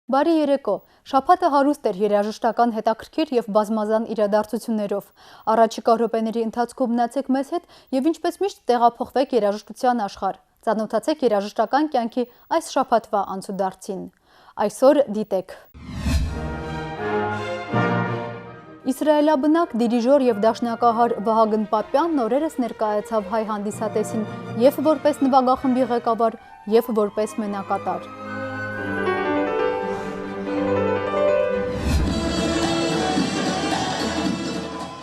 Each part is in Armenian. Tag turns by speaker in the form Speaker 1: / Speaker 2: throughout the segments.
Speaker 1: Բարի երեկո, շաբաթը հարուստ էր երաժշտական հետաքրքիր և բազմազան իրադարձություններով։ Առաջիկա րոպեների ընթացքում մնացեք մեզ հետ և ինչպես միշտ տեղափոխվեք երաժշտության աշխարհ, ծանոթացեք երաժշտական կյանքի այս շաբաթվա անցուդարձին։ Այսօր դիտեք. Իսրայելաբնակ դիրիժոր և դաշնակահար Վահագն Պապյանն օրերս ներկայացավ հայ հանդիսատեսին և որպես նվագախմբի ղեկավար, և որպես մենակատար։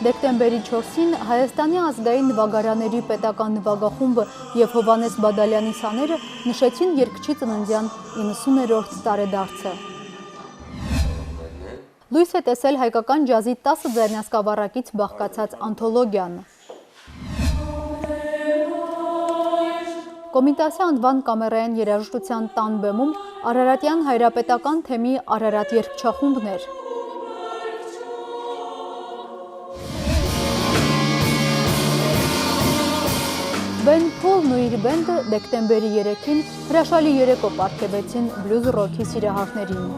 Speaker 1: Դեկտեմբերի 4-ին Հայաստանի ազգային նվագարաների պետական նվագախումբը և Հովհաննես Բադալյանի սաները նշեցին երգչի ծննդյան 90-րդ տարեդարձը։ Լույս է տեսել հայկական ջազի 10 ձայնասկավառակից բաղկացած անթոլոգիան։ Կոմիտասի անվան կամերային երաժշտության տան բեմում Արարատյան հայրապետական թեմի Արարատ երգչախումբն էր։ Բեն Փոլն ու իր բենդը դեկտեմբերի 3-ին հրաշալի երեկո պարգևեցին բլյուզ ռոքի սիրահարներին։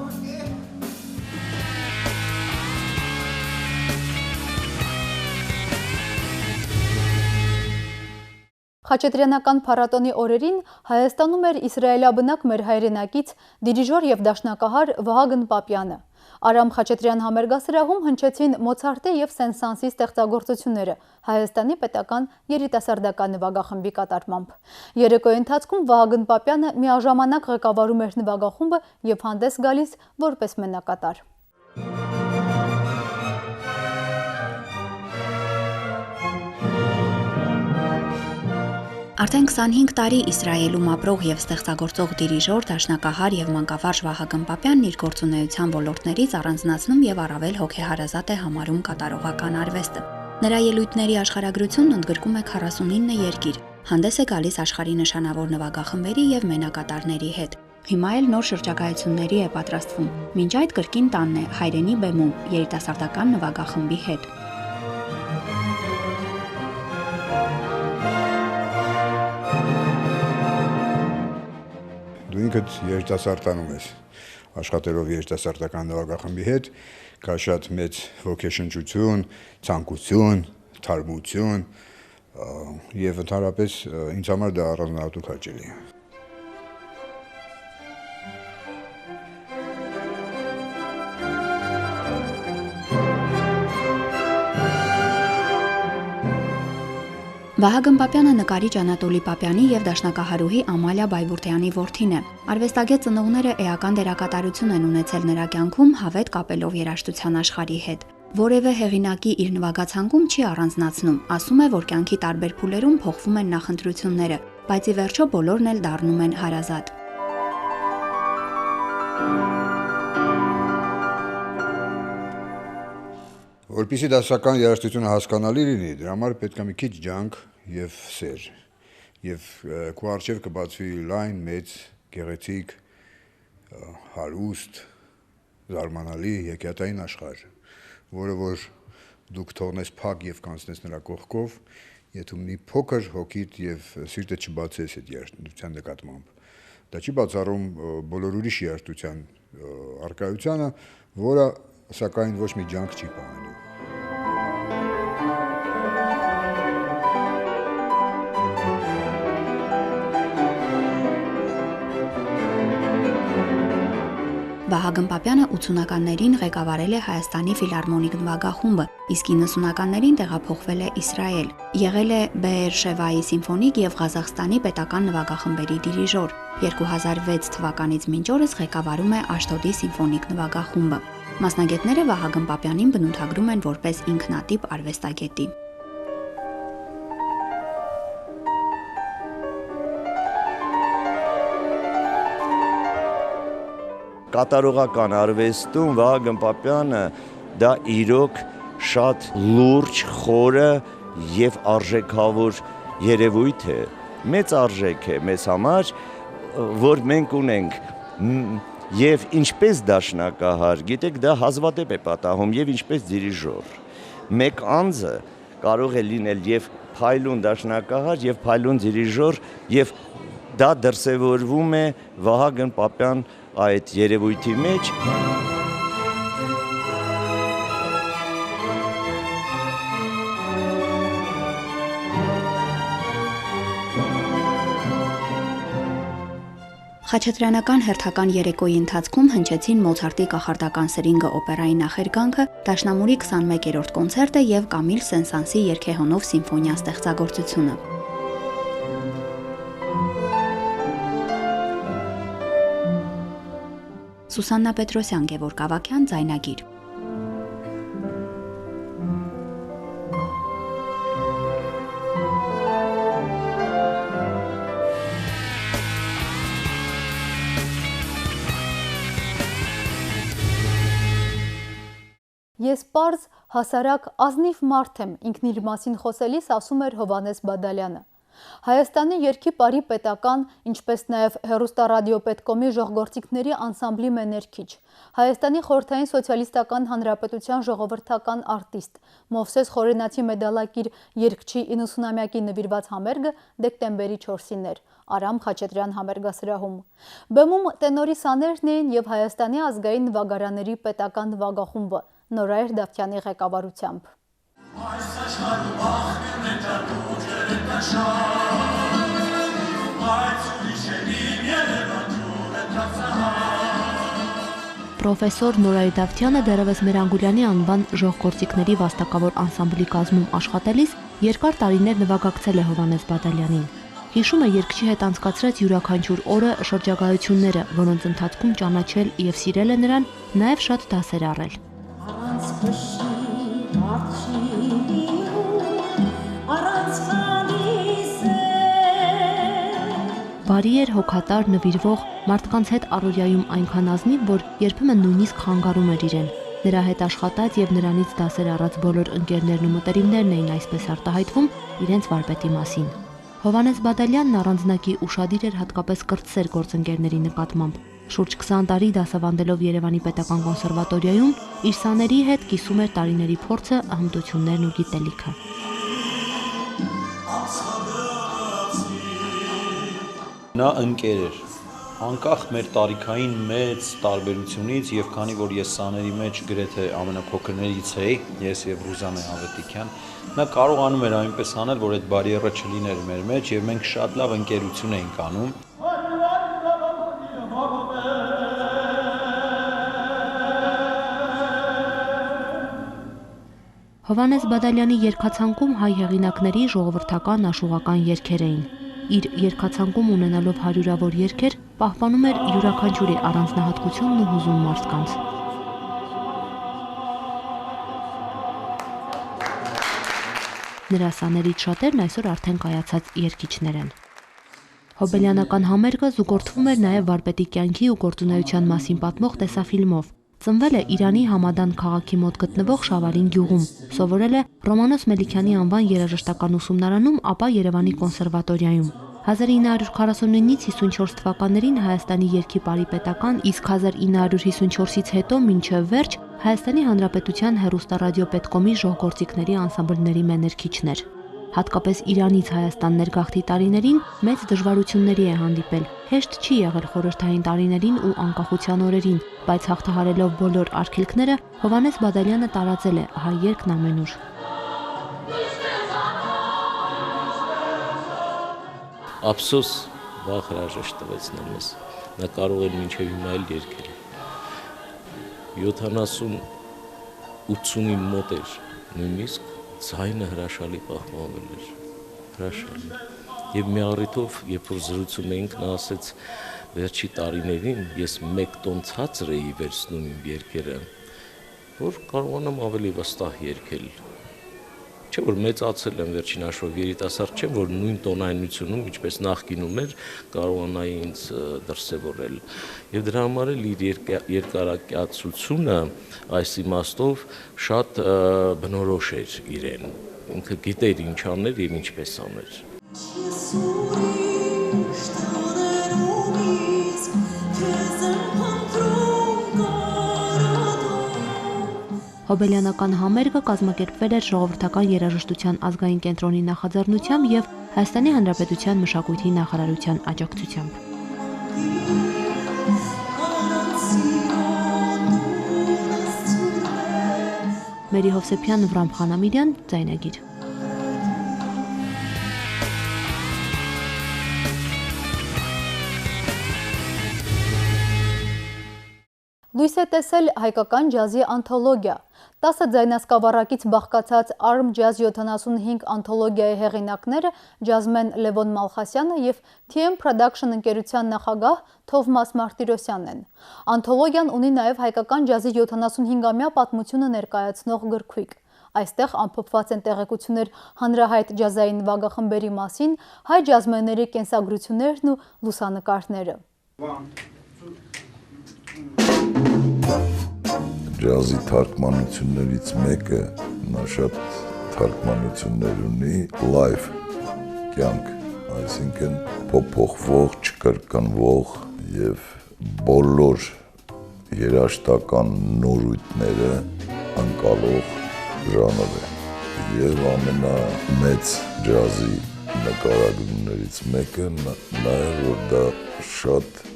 Speaker 1: Խաչատրյանական փառատոնի օրերին Հայաստանում էր իսրայելաբնակ մեր հայրենակից դիրիժոր և դաշնակահար Վահագն Պապյանը։ Արամ Խաչատրյան համերգասրահում հնչեցին Մոցարտի և Սեն-Սանսի ստեղծագործությունները Հայաստանի պետական երիտասարդական նվագախմբի կատարմամբ։ Երեկոյի ընթացքում Վահագն Պապյանը միաժամանակ ղեկավարում էր նվագախումբը և հանդես գալիս որպես մենակատար։
Speaker 2: Արդեն 25 տարի Իսրայելում ապրող և ստեղծագործող դիրիժոր, դաշնակահար և մանկավարժ Վահագն Պապյանն իր գործունեության ոլորտներից առանձնացնում և առավել հոգեհարազատ է համարում կատարողական արվեստը։ Նրա ելույթների աշխարհագրությունն ընդգրկում է 49 երկիր, հանդես է գալիս աշխարհի նշանավոր նվագախմբերի և մենակատարների հետ։ Հիմա էլ նոր շրջագայությունների է պատրաստվում։ Մինչ այդ կրկին տանն է հայրենի բեմում երիտասարդական նվագախմբի հետ։
Speaker 3: Դու ինքդ երիտասարդանում ես, աշխատելով երիտասարդական նվագախմբի հետ, կա շատ մեծ ոգեշնչություն, ցանկություն, թարմություն և ընդհանրապես ինձ համար դա առանձնահատուկ հաճելի է։
Speaker 2: Վահագն Պապյանը նկարիչ Անատոլի Պապյանի և դաշնակահարուհի Ամալիա Բայբուրդյանի որդին է։ Արվեստագետ ծնողները էական դերակատարություն են ունեցել նրա կյանքում, հավետ կապելով երաժշտության աշխարհի հետ։ Որևէ հեղինակի իր նվագացանկում չի առանձնացնում, ասում է, որ կյանքի տարբեր փուլերում փոխվում են նախընտրությունները, բայց ի վերջո բոլորն էլ դառնում են հարազատ։
Speaker 3: Որպեսզի դասական երաժշտությունը հասկանալի լինի, դրա համար պետք է մի քիչ ջանք և սեր, և քո առջև կբացվի լայն, մեծ, գեղեցիկ, հարուստ, զարմանալի հեքիաթային աշխարհ, որը որ դուք թողնես փակ և կանցնես նրա կողքով, եթե մի փոքր հոգիդ և սիրտդ չբացես այդ երաժշտության նկատմամբ։ Դա չի բացառում բոլոր ուրիշ երաժշտության առկայությանը, որը սակայն ոչ մի ջանք չի պահանում։
Speaker 2: Վահագն Պապյանը 80-ականներին ղեկավարել է Հայաստանի ֆիլհարմոնիկ նվագախումբը, իսկ 90-ականներին տեղափոխվել է Իսրայել։ Եղել է Բեեր-Շևայի սիմֆոնիկ և Ղազախստանի պետական նվագախմբերի դիրիժոր։ 2006 թվականից մինչ օրս ղեկավարում է Աշդոդի սիմֆոնիկ նվագախումբը։ Մասնագետները Վահագն Պապյանին բնութագրում են որպես ինքնատիպ արվեստագետի։
Speaker 4: Կատարողական արվեստում Վահագն Պապյանը դա իրոք շատ լուրջ, խորը և արժեքավոր երևույթ է, մեծ արժեք է մեզ համար, որ մենք ունենք և ինչպես դաշնակահար, գիտեք, դա հազվադեպ է պատահում և ինչպես դիրիժոր։ Մեկ անձը կարող է լինել և փայլուն դաշնակահար, և փայլուն դիրիժոր, և դա դրսևորվում է Վահագն Պապյան այդ երևույթի մեջ։
Speaker 2: Խաչատրյանական հերթական երեկոյի ընթացքում հնչեցին Մոցարտի կախարդական սրինգը օպերայի նախերգանքը, Դաշնամուրի 21-րդ կոնցերտը եւ Կամիլ Սեն-Սանսի երգեհոնով սիմֆոնիա ստեղծագործությունը։ Սուսաննա Պետրոսյան, Գևորգ Ավագյան, ձայնագիր։
Speaker 1: Ես պարզ, հասարակ, ազնիվ մարդ եմ, ինքն իր մասին խոսելիս ասում էր Հովհաննես Բադալյանը։ Հայաստանի երգի պարի պետական, ինչպես նաև հեռուստառադիոպետկոմի ժողգործիքների անսամբլի մեներքիչ, Հայաստանի խորհրդային սոցիալիստական հանրապետության ժողովրդական արտիստ, Մովսես Խորենացի մեդալակիր երգչի 90-ամյակի նվիրված համերգը դեկտեմբերի 4-ին էր, Արամ Խաչատրյան համերգասրահում։ Բեմում տենորի սաներն էին և Հայաստանի ազգային նվագարանների պետական նվագախումբը, Նորայր Դավթյանի ղեկավարությամբ։
Speaker 5: Պրոֆեսոր Նորայր Դավթյանը դեռևս Մերանգուլյանի անվան ժողգործիքների վաստակավոր անսամբլի կազմում աշխատելիս երկար տարիներ նվագակցել է Հովհաննես Բադալյանին։ Հիշում է երգչի հետ անցկացրած յուրաքանչյուր օրը, շրջագայությունները, որոնց ընթացքում ճանաչել և սիրել է նրան, նաև շատ դասեր առել։ Բարի էր, հոգատար, նվիրվող, մարդկանց հետ առօրյայում այնքան ազնիվ, որ երբեմն նույնիսկ խանգարում էր իրեն։ Նրա հետ աշխատած և նրանից դասեր առած բոլոր ընկերներն ու մտերիմներն էին այսպես արտահայտվում իրենց վարպետի մասին։ Հովհաննես Բադալյանն առանձնակի ուշադիր էր հատկապես կրտսեր գործընկերների նկատմամբ։ Շուրջ 20 տարի դասավանդելով Երևանի պետական կոնսերվատորիայում, իր սաների հետ կիսում էր տարիների փորձը, հմտություններն ու գիտելիքը։
Speaker 6: Նա ընկեր էր, անկախ մեր տարիքային մեծ տարբերությունից եւ քանի որ ես սաների մեջ գրեթե ամենափոքրներից էի, ես եւ Ռուզանե Ավետիքյան, նա կարողանում էր այնպես անել, որ այդ բարիերը չլիներ մեր մեջ եւ մենք շատ լավ ընկերություն էինք անում։
Speaker 5: Հովհաննես Բադալյանի երգացանկում հայ հեղինակների ժողովրդական աշուղական երգեր էին։ Իր երգացանկում ունենալով հարյուրավոր երգեր, պահպանում էր յուրաքանչյուրի առանձնահատկությունն ու հուզում մարդկանց։ Նրա սաներից շատերն այսօր արդեն կայացած երգիչներ են։ Հոբելյանական համերգը զուգորդվում էր նաև վարպետի կյանքի ու գործունեության մասին պատմող տեսաֆիլմով։ Ծնվել է Իրանի Համադան քաղաքի մոտ գտնվող Շավարին գյուղում, սովորել է Ռոմանոս Մելիքյանի անվան երաժշտական ուսումնարանում, ապա Երևանի կոնսերվատորիայում։ 1949-ից 54 թվականներին Հայաստանի երգի պարի պետական, իսկ 1954-ից հետո մինչև վերջ Հայաստանի Հանրապետության հեռուստառադիոպետկոմի ժողգործիքների անսամբլների մեներքիչներ։ Հատկապես Իրանից Հայաստան ներգաղթի տարիներին մեծ դժվարությունների է հանդիպել։ Հեշտ չի եղել խորհրդային տարիներին ու անկախության օրերին, բայց հաղթահարելով բոլոր արգելքները, Հովհաննես Բադալյանը տարածել է հայ երգն ամենուր։
Speaker 7: Ափսոս վաղ հրաժեշտ տվեցնել մեզ, նա կարող էր մինչև հիմա էլ երգել։ 70-80-ի մոտ էր նույնիսկ ձայնը հրաշալի պահպանվել էր, հրաշալի։ Եվ մի առիթով, երբ որ զրուցում էինք, նա ասեց, վերջի տարիներին ես 1 տոն ցածր էի վերցնում իմ երգերը, որ կարողանամ ավելի վստահ երգել։ Չէ որ մեծացել եմ վերջին հաշվով երիտասարդ չեմ, որ նույն տոնայնությունում, ինչպես նախկինում էր, կարողանայի ինձ դրսևորել։ Եվ դրա համար էլ իր երկարակյացությունը այս իմաստով շատ բնորոշ էր իրեն։ Ինքը գիտեր ինչ աներ եւ ինչպես աներ։
Speaker 5: Հոբելյանական համերգը կազմակերպվել էր Ժողովրդական երաժշտության ազգային կենտրոնի նախաձեռնությամբ և Հայաստանի Հանրապետության մշակույթի նախարարության աջակցությամբ։ Մերի Հովսեփյան, Վրամ Խանամիրյան, Ձայնագիր։
Speaker 1: Լույս է տեսել հայկական ջազի անթոլոգիա։ 10 ձայնասկավառակից բաղկացած Arm Jazz 75 անթոլոգիայի հեղինակները ջազմեն Լևոն Մալխասյանը և TM Production ընկերության նախագահ Թովմաս Մարտիրոսյանն են։ Անթոլոգիան ունի նաև հայկական ջազի 75-ամյա պատմությունը ներկայացնող գրքույկ։ Այստեղ ամփոփված են տեղեկություններ հանրահայտ ջազային նվագախմբերի մասին, հայ ջազմերների կենսագրություններն ու լուսանկարները։
Speaker 8: Ջազի թարգմանություններից մեկը, նա շատ թարգմանություններ ունի, live կյանք, այսինքն փոփոխվող, չկրկնվող եւ բոլոր երաժշտական նորույթները անցալող ժանր է։ Եվ ամենամեծ ջազի նկարագրումներից մեկը նա է, որ դա շատ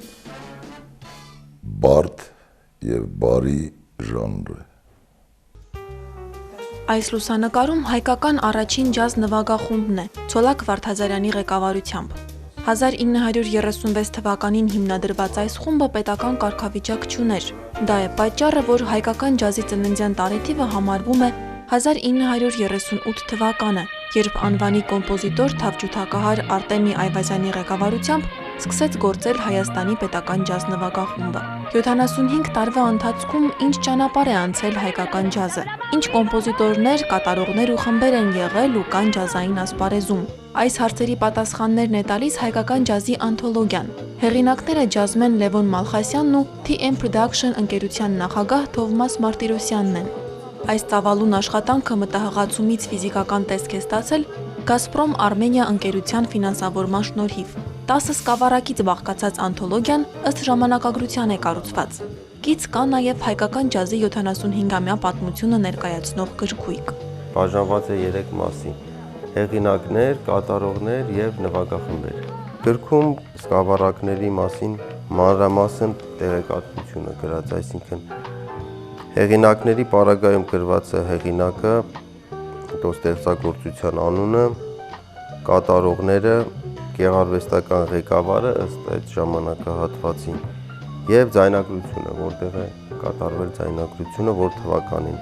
Speaker 8: բարդ եւ բարի ժանր է։
Speaker 9: Այս լուսանկարում հայկական առաջին ջազ նվագախումբն է, Ցոլակ Վարդազարյանի ղեկավարությամբ։ 1936 թվականին հիմնադրված այս խումբը պետական կարգավիճակ չուներ։ Դա է պատճառը, որ հայկական ջազի ծննդյան տարեթիվը համարվում է 1938 թվականը, երբ անվանի կոմպոզիտոր թավջութակահար Արտեմի Այվազյանի ղեկավարությամբ սկսեց գործել Հայաստանի պետական ջազ նվագախումբը։ 75 տարվա ընթացքում ինչ ճանապարհ է անցել հայկական ջազը, ինչ կոմպոզիտորներ, կատարողներ ու խմբեր են եղել ու կան ջազային ասպարեզում։ Այս հարցերի պատասխաններն է տալիս հայկական ջազի անթոլոգիան։ Հեղինակները ջազմեն Լևոն Մալխասյանն ու TM Production ընկերության նախագահ Թովմաս Մարտիրոսյանն են։ Այս ծավալուն աշխատանքը մտահղացումից ֆիզիկական տեսք է ստացել Գազպրոմ Արմենիա ընկերության ֆինանսավորման շնորհիվ։ 10 սկավառակից բաղկացած անթոլոգիան ըստ ժամանակագրության է կառուցված։ Կից կա նաև հայկական ջազի 75-ամյա պատմությունը ներկայացնող գրքույկ։
Speaker 10: Բաժանված է 3 մասի՝ հեղինակներ, կատարողներ եւ նվագախմբեր։ Գրքում սկավառակների մասին մանրամասն տեղեկատվություն է գրած, այսինքն հեղինակների պարագայում գրված է հեղինակը, ստեղծագործության անունը, կատարողները, գեղարվեստական ղեկավարը ըստ այդ ժամանակահատվածին եւ ձայնագրությունը, որտեղ է կատարվել ձայնագրությունը, որ թվականին։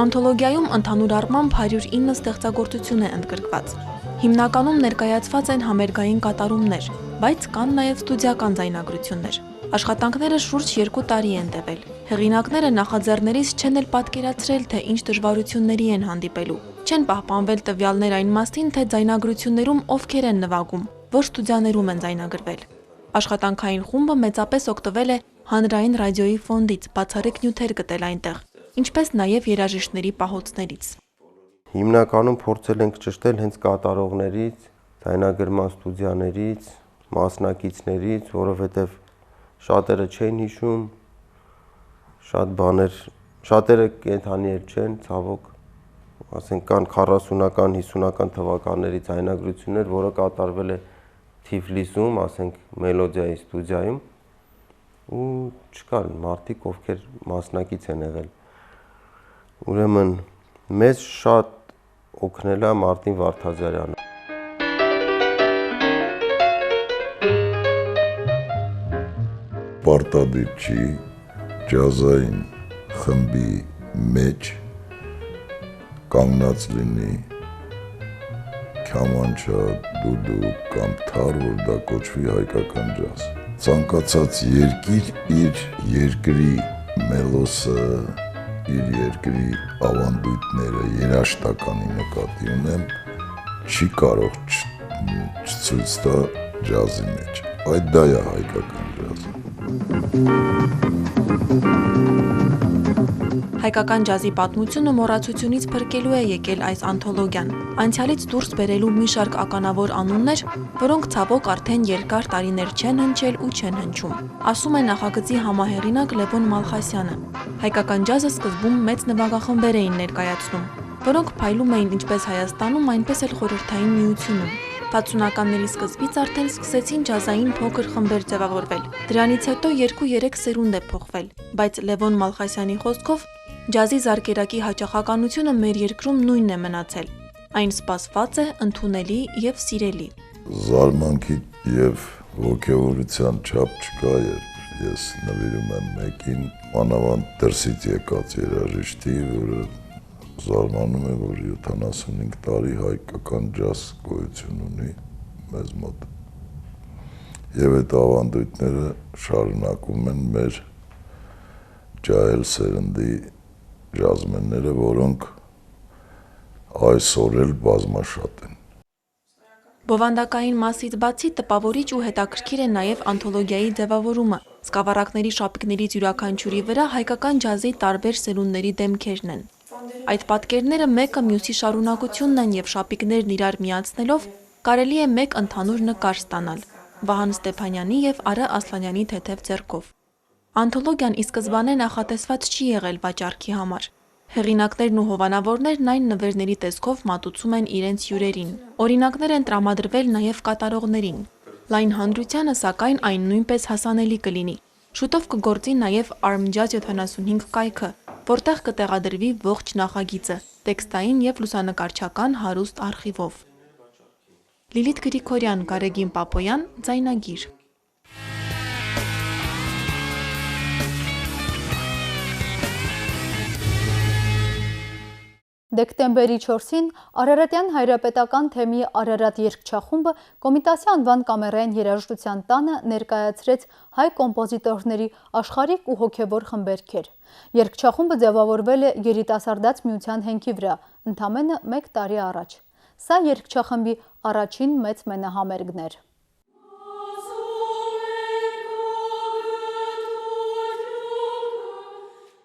Speaker 9: Անթոլոգիայում ընդհանուր առմամբ 109 ստեղծագործություն է ընդգրկված։ Հիմնականում ներկայացված են համերգային կատարումներ, բայց կան նաև ստուդիական ձայնագրություններ։ Աշխատանքները շուրջ 2 տարի են տևել։ Հեղինակները նախաձեռներից չեն էլ պատկերացրել, թե ինչ դժվարությունների են հանդիպելու։ Չեն պահպանվել տվյալներ այն մասին, թե ձայնագրություններում ովքեր են նվագում, որ ստուդիաներում են ձայնագրվել։ Աշխատանքային խումբը մեծապես օգտվել է հանրային ռադիոյի ֆոնդից, բացառիկ նյութեր գտել այնտեղ, ինչպես նաև երաժիշտների պահոցներից։
Speaker 10: Հիմնականում փորձել ենք ճշտել հենց կատարողներից, ձայնագրման ստուդիաներից, մասնակիցներից, որովհետև շատերը չեն հիշում, շատ բաներ, շատերը կենդանի չեն, ցավոք, ասենք կան 40-ական, 50-ական թվականների ձայնագրություններ, որը կատարվել է Թիֆլիսում, ասենք Մելոդիայի ստուդիայում, ու չկան մարդիկ, ովքեր մասնակից են եղել։ Ուրեմն մեզ շատ օգնել է Մարտին Վարդազարյանը։
Speaker 8: Պարտադիր չի ջազային խմբի մեջ կանգնած լինի քամանչա, դուդու կամ թար, որ դա կոչվի հայկական ջազ։ Ցանկացած երկիր իր երկրի մելոսը, իր երկրի ավանդույթները, երաժշտականի նկատի ունեմ, չի կարող չցույց տա ջազի մեջ։ Այդ դա է հայկական ջազը։
Speaker 9: Հայկական ջազի պատմությունը մոռացությունից փրկելու է եկել այս անթոլոգիան, անցյալից դուրս բերելու մի շարք ականավոր անուններ, որոնք ցավոք արդեն երկար տարիներ չեն հնչել ու չեն հնչում, ասում է նախագծի համահեղինակ Լևոն Մալխասյանը։ Հայկական ջազը սկզբում մեծ նվագախմբեր էին ներկայացնում, որոնք փայլում էին ինչպես Հայաստանում, այնպես էլ Խորհրդային Միությունում։ 60-ականների սկզբից արդեն սկսեցին ջազային փոքր խմբեր ձևավորվել։ Դրանից հետո 2-3 սերունդ է փոխվել, բայց Լևոն Մալխասյանի խոսքով Ջազի զարկերակի հաճախականությունը մեր երկրում նույնն է մնացել։ Այն սպասված է, ընդունելի եւ սիրելի։
Speaker 8: Զարմանքի եւ ոգևորության չափ չկա, երբ ես նվիրում եմ մեկին, մանավանդ դրսից եկած երաժիշտի, որը զարմանում է, որ 75 տարի հայկական ջազ գոյություն ունի մեզ մոտ։ Եվ այդ ավանդույթները շարունակում են մեր ջահել սերնդի ջազմենները, որոնք այսօր էլ բազմաշատ են։
Speaker 9: Բովանդակային մասից բացի տպավորիչ ու հետաքրքիր է նաև անթոլոգիայի ձևավորումը։ Սկավառակների շապիկներից յուրաքանչյուրի վրա հայկական ջազի տարբեր սերունդների դեմքերն են։ Այդ պատկերները մեկը մյուսի շարունակությունն են եւ շապիկներն իրար միացնելով կարելի է մեկ ընդհանուր նկար ստանալ։ Վահան Ստեփանյանի եւ Արա Ասլանյանի թեթև ձեռքով։ Անթոլոգիան ի սկզբանե նախատեսված չի եղել վաճառքի համար։ Հեղինակներն ու հովանավորներն այն նվերների տեսքով մատուցում են իրենց հյուրերին։ Օրինակներ են տրամադրվել նաև կատարողներին։ Լայն հանրությանը, սակայն, այն նույնպես հասանելի կլինի։ Շուտով կգործի նաև Armjazz 75 կայքը, որտեղ կտեղադրվի ողջ նախագիծը, տեքստային եւ լուսանկարչական հարուստ արխիվով։ Լիլիթ Գրիգորյան, Գարեգին Պապոյան, Ձայնագիր։
Speaker 1: Դեկտեմբերի 4-ին Արարատյան հայրապետական թեմի Արարատ երգչախումբը Կոմիտասի անվան կամերային երաժշտության տանը ներկայացրեց հայ կոմպոզիտորների աշխարհիկ ու հոգևոր խմբերգեր։ Երգչախումբը ձևավորվել է երիտասարդաց միության հենքի վրա, ընդամենը 1 տարի առաջ։ Սա երգչախմբի առաջին մեծ մենահամերգն էր։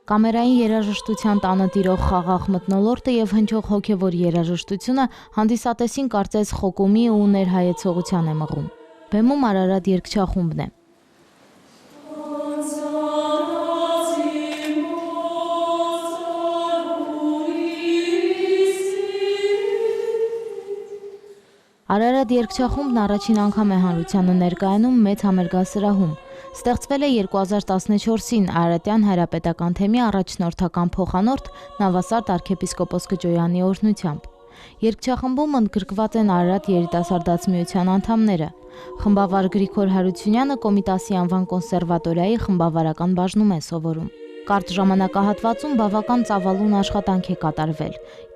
Speaker 5: Կամերային երաժշտության տանը տիրող խաղաղ մթնոլորտը եւ հնչող հոգեվոր երաժշտությունը հանդիսատեսին կարծես խոկումի ու ներհայեցողության է մղում։ Բեմում Արարատ երգչախումբն է։ Արարատ երգչախումբն առաջին անգամ է հանրությանը ներկայանում մեծ համերգասրահում։ Ստեղծվել է 2014-ին Արարատյան հայրապետական թեմի առաջնորդական փոխանորդ Նավասարդ arczepiskopos Քճոյանի օրհնությամբ։ Երգչախմբում ընդգրկված են Արարատ երիտասարդաց միության անդամները։ Խմբավար Գրիգոր Հարությունյանը Կոմիտասի անվան կոնսերվատորիայի խմբավարական բաժնում է սովորում։ Կարճ ժամանակահատվածում բավական ծավալուն աշխատանք է կատարվել։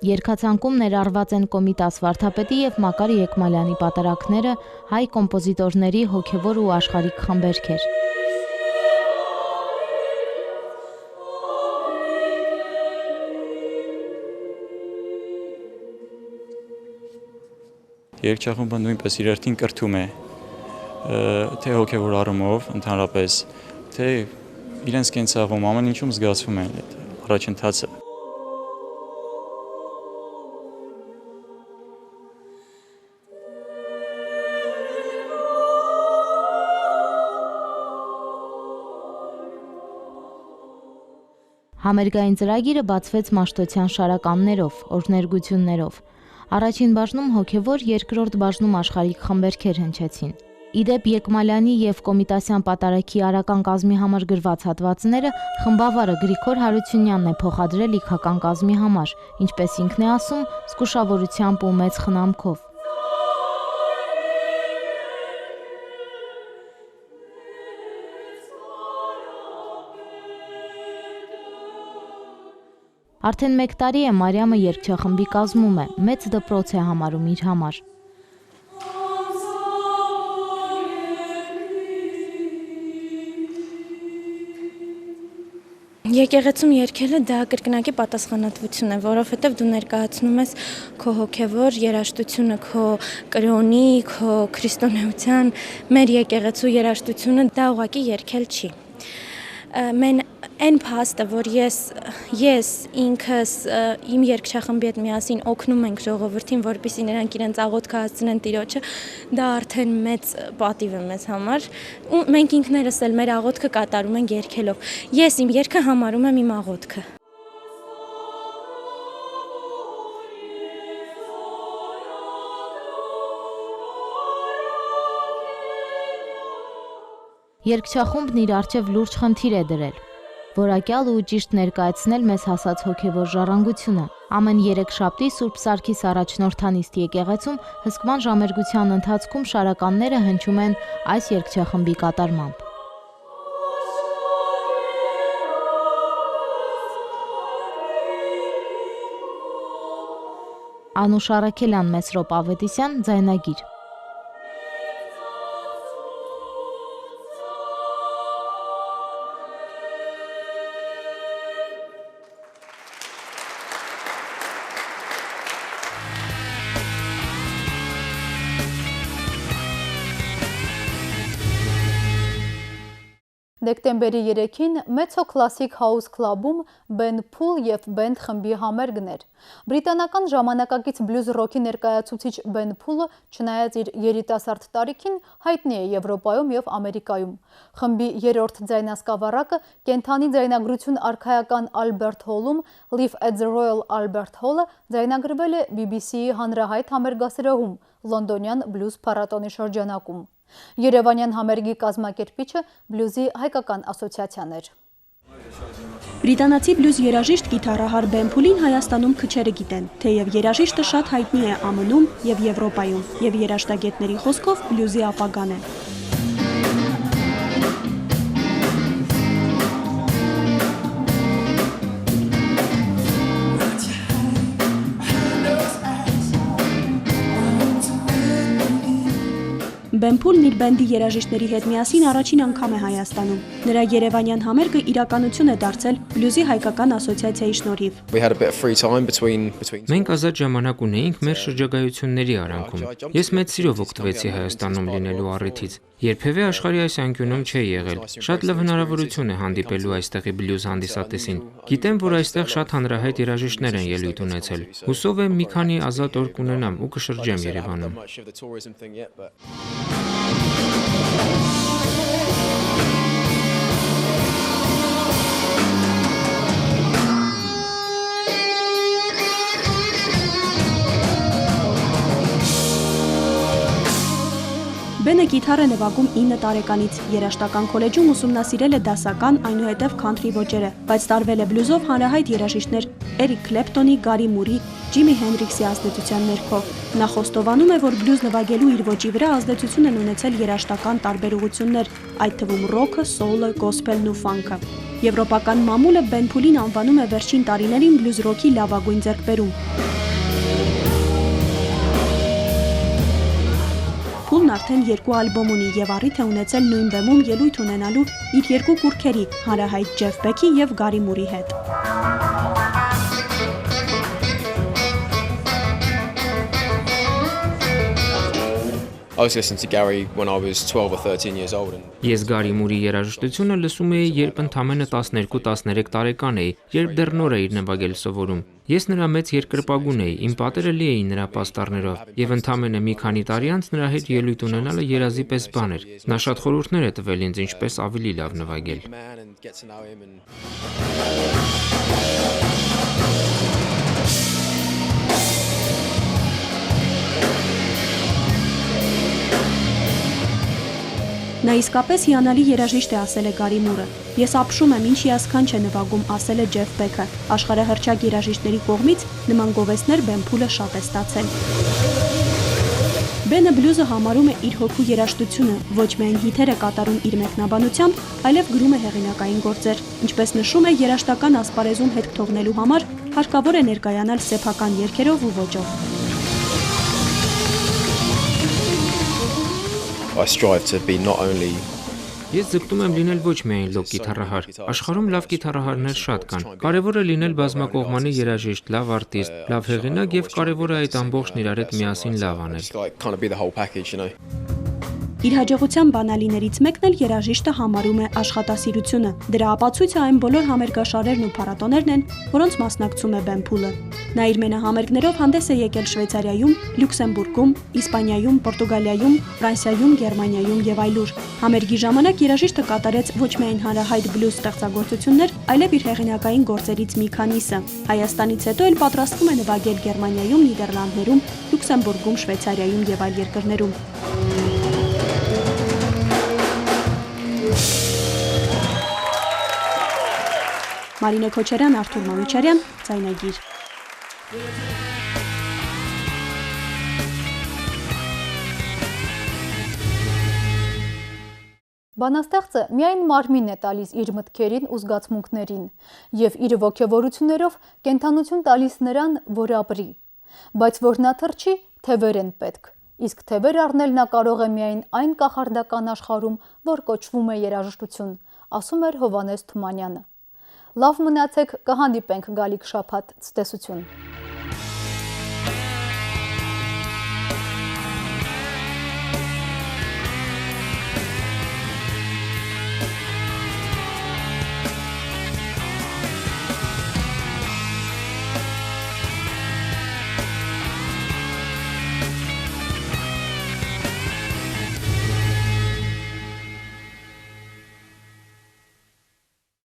Speaker 5: Երգացանկում ներառված են Կոմիտաս վարդապետի եւ Մակար Եկմալյանի պատարակները, հայ կոմպոզիտորների հոգեվոր ու աշխարհիկ խմբերգեր։
Speaker 11: Երգչախումբը նույնպես իր երթին կրթում է թե հոգևոր առումով ընդհանրապես, թե իրենց կենցաղում ամեն ինչում զգացվում են այդ առաջընթացը։
Speaker 5: Համերգային ծրագիրը բացվեց Մաշտոցյան շարականներով, օրհներգություններով։ Առաջին բաժնում հոգևոր, երկրորդ բաժնում աշխարհիկ խմբերգեր հնչեցին։ Իդեպ Եկմալյանի եւ Կոմիտասյան պատարակի արական կազմի համար գրված հատվածները խմբավարը Գրիգոր Հարությունյանն է փոխադրել իգական կազմի համար, ինչպես ինքն է ասում, զգուշավորությամբ ու մեծ խնամքով։ Արդեն 1 տարի է Մարիամը երգչախմբի կազմում է, մեծ դպրոց է համարում իր համար։
Speaker 12: Եկեղեցում երգելը դա կրկնակի պատասխանատվություն է, որովհետև դու ներկայացնում ես քո հոգևոր երաժշտությունը, քո կրոնի, քո քրիստոնեության, մեր եկեղեցու երաժշտությունը դա ուղղակի երգել չի։ Մեն այն փաստը, որ ես ինքս իմ երգչախմբի հետ միասին օգնում ենք ժողովրդին, որպեսզի նրանք իրենց աղոթքը հասցնեն Տիրոջը, դա արդեն մեծ պատիվ է մեզ համար։ Ու մենք ինքներս էլ մեր աղոթքը կատարում ենք երգելով։ Ես իմ երգը համարում եմ իմ աղոթքը։
Speaker 5: Երգչախումբն իր առջև լուրջ խնդիր է դրել։
Speaker 13: որակյալ ու ճիշտ ներկայացնել մեզ հասած հոգևոր ժառանգությունը։ Ամեն 3 շաբթի Սուրբ Սարգիս առաջնորդանիստ եկեղեցում հսկման ժամերգության ընթացքում շարականները հնչում են այս երգչախմբի կատարմամբ։ Անուշ Արաքելյան, Մեսրոպ Ավետիսյան, ձայնագիր։
Speaker 1: Դեկտեմբերի 3-ին Մեծո Classic House Club-ում Ben Pool և Band խմբի համերգն էր։ Բրիտանական ժամանակակից բլյուզ ռոքի ներկայացուցիչ Ben Pool-ը, չնայած իր երիտասարդ տարիքին, հայտնի է Եվրոպայում և Ամերիկայում։ Խմբի երրորդ ձայնասկավառակը կենդանի ձայնագրություն արքայական Albert Hall-ում Live at the Royal Albert Hall-ը ձայնագրվել է BBC-ի հանրահայտ համերգասրահում Լոնդոնյան բլյուզ փառատոնի շրջանակում։ Երևանյան համերգի կազմակերպիչը բլյուզի հայկական ասոցիացիան էր։
Speaker 14: Բրիտանացի բլյուզ երաժիշտ գիտարահար Ben Pool-ին Հայաստանում քչերը գիտեն, թեև երաժիշտը շատ հայտնի է ԱՄՆ-ում և Եվրոպայում, և երաժշտագետների խոսքով բլյուզի ապագան է։ Ben Pool-ն իր բենդի երաժիշտների հետ միասին առաջին անգամ է Հայաստանում։ Նրա երևանյան համերգը իրականություն է դարձել բլյուզի հայկական ասոցիացիայի շնորհիվ։
Speaker 15: Մենք ազատ ժամանակ ունեինք մեր շրջագայությունների արանքում։ Ես մեծ սիրով օգտվեցի Հայաստանում լինելու առիթից։ Երբևէ աշխարհի այս անկյունում չէի եղել։ Շատ լավ հնարավորություն է հանդիպելու այստեղի բլյուզ հանդիսատեսին։ Գիտեմ, որ այստեղ շատ հանրահայտ երաժիշտներ են ելույթ ունեցել։ Հուսով եմ մի քանի ազատ օր կունենամ ու կշրջեմ Երևանում։
Speaker 14: Բենը գիտար է նվագում 9 տարեկանից, երաժշտական քոլեջում ուսումնասիրել է դասական, այնուհետև քանթրի ոճերը, բայց տարվել է բլյուզով հանրահայտ երաժիշտներ Էրիկ Քլեպտոնի, Գարի Մուրի, Ջիմի Հենրիքսի ազդեցության ներքո։ Նա խոստովանում է, որ բլյուզ նվագելու իր ոճի վրա ազդեցություն են ունեցել երաժշտական տարբեր ուղղություններ, այդ թվում ռոքը, սոուլը, գոսպելն ու ֆանքը։ Եվրոպական մամուլը Ben Pool-ին անվանում է վերջին տարիներին բլյուզ ռոքի լավագույն ձեռքբերում։ Փուլն արդեն 2 ալբոմ ունի և առիթ է ունեցել նույն բեմում ելույթ ունենալու իր 2 կուռքերի՝ հանրահայտ Ջեֆ Բեքի և Գարի Մուրի հետ։
Speaker 15: Ես Գարի Մուրի երաժշտությունը լսում էի, երբ ընդամենը 12-13 տարեկան էի, երբ դեռ նոր էի նվագել սովորում։ Ես նրա մեծ երկրպագուն էի, իմ պատերը լի էին նրա պաստառներով, և ընդամենը մի քանի տարի անց նրա հետ ելույթ ունենալը երազի պես բան էր։ Նա շատ խորհուրդներ է տվել ինձ ինչպես ավելի լավ նվագել։
Speaker 14: Նա իսկապես հիանալի երաժիշտ է, ասել է Գարի Մուրը։ Ես ապշում եմ, ինչ հիասքանչ է նվագում, ասել է Ջեֆ Բեքը։ Աշխարհահռչակ երաժիշտների կողմից նման գովեստներ Ben Pool-ը շատ է ստացել։ Բենը բլյուզը համարում է իր հոգու երաժշտությունը, ոչ միայն հիթեր է կատարում իր մեկնաբանությամբ, այլև գրում է հեղինակային գործեր։ Ինչպես նշում է, երաժշտական ասպարեզում հետք թողնելու համար հարկավոր է ներկայանալ սեփական երգերով ու ոճով։
Speaker 15: Ես ձգտում եմ լինել ոչ միայն լոկ գիտարահար։ Աշխարհում լավ գիտարահարներ շատ կան։ Կարևոր է լինել բազմակողմանի երաժիշտ, լավ արտիստ, լավ հեղինակ եւ կարևոր է այդ ամբողջն իրար հետ միասին լավ անել։
Speaker 14: Իր հաջողության բանալիներից մեկն էլ երաժիշտը համարում է աշխատասիրությունը։ Դրա ապացույցը այն բոլոր համերգաշարերն ու փառատոներն են, որոնց մասնակցում է Ben Pool-ը։ Նա իր մենահամերգներով հանդես է եկել Շվեյցարիայում, Լյուքսեմբուրգում, Իսպանիայում, Պորտուգալիայում, Ֆրանսիայում, Գերմանիայում եւ այլուր։ Համերգի ժամանակ երաժիշտը կատարեց ոչ միայն հանրահայտ բլյուզ ստեղծագործություններ, այլև իր հեղինակային գործերից մի քանիսը։ Հայաստանից հետո էլ պատրաստվում է նվագել Գերմանիայում, Նիդերլանդներում, Լյուքսեմբուրգում, Շվեյցարիայում եւ այլ երկրներում։ Մարինե Քոչարյան, Արթուր Մանուչարյան, Ձայնագիր։
Speaker 1: Բանաստեղծը միայն մարմին է տալիս իր մտքերին ու զգացմունքներին եւ իր ոգևորություններով կենթանություն տալիս նրան, որ ապրի, բայց որ նա թռչի, թևեր են պետք, իսկ թևեր առնել նա կարող է միայն այն կախարդական աշխարհում, որ կոչվում է երաժշտություն, ասում էր Հովհաննես Թումանյանը։ Լավ մնացեք, կհանդիպենք գալիք շաբաթ, ցտեսություն։